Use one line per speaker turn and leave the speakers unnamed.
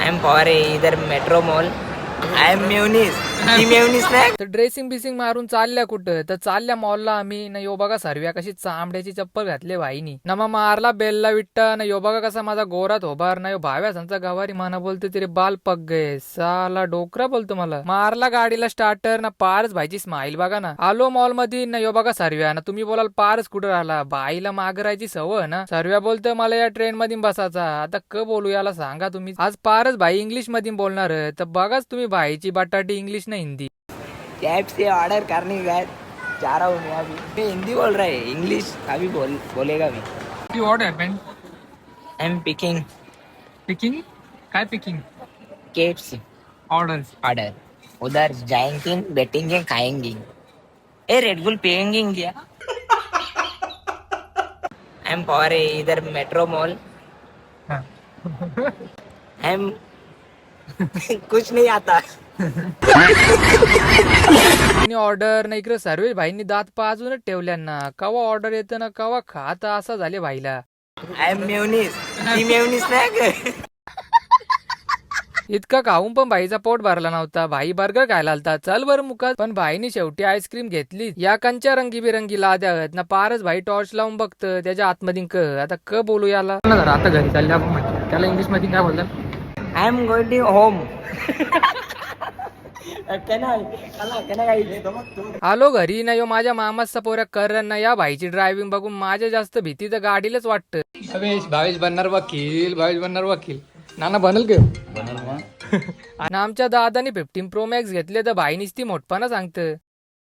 I am for इधर metro mall. I am mayonnaise. ती mayonnaise नाही.
तर ड्रेसिंग बिसिंग मारून चालल्या कुठं तर चालल्या मॉलला आम्ही ना यो बघा सर्व्या कशी चांबड्याची चप्पल घातली भाईनी ना मग मारला बेलला विट्टा ना यो बघा कसा माझा गोरा थोबार ना यो भाव्या सांचा गवारी माना बोलते तरी बाल पग गए साला डोकरा बोलतो मला मारला गाडीला स्टार्टर ना पारच भाईची स्माईल बघा ना आलो मॉल मध्ये ना यो बघा सर्व्या ना तुम्ही बोलाल पारच कुठं राहिला बाईला मागरायची सवय ना सर्व्या बोलतोय मला या ट्रेन मध्ये बसायचा आता क बोलू याला सांगा तुम्ही आज पारच भाई इंग्लिश मध्ये बोलणार तर बघाच तुम्ही भाईची बटाटी इंग्लिश ना हिंदी
कैब से ऑर्डर करने गया जा रहा हूँ मैं अभी. मैं हिंदी बोल रहा है इंग्लिश अभी बोलेगा भी.
You order, man.
I am picking
Picking? काय picking?
KFC
Orders.
ऑर्डर. उधर जाएंगे बैठेंगे खाएंगे. ए रेडबुल पियेंगे क्या? आई एम फॉर इधर मेट्रो मॉल.
हाँ.
आई एम कुछ नहीं आता.
ऑर्डर ना इकडे सर्व भाईंनी दात पाजूनच ठेवल्यांना कवा ऑर्डर येतं ना कवा खात असं झाले भाईला
आय एम मेवनीस. ती मेवनीस नाही का?
इतका खाऊन पण भाईचा पोट भरला नव्हता भाई बर्गर खायला आलता चल बरं मुखात पण भाईनी शेवटी आईस्क्रीम घेतली या कंच्या रंगीबिरंगी लाद्या आहेत ना पारच भाई टॉर्च लावून बघतं त्याच्या आतमध्ये क आता क बोलू याला आता घरी चालले आपण म्हणतो त्याला इंग्लिश मध्ये काय बोलतात
I am going to home.
आलो घरी ना यो माझ्या मामाचा पोऱ्या कर ना या भाईची ड्रायव्हिंग बघून माझ्या जास्त भीती तर गाडीलाच वाटतं भावेश बनणार वकील नाना बनल का आणि आमच्या दादानी 15 Pro Max घेतले तर भाईनीच ती मोठपणा सांगतं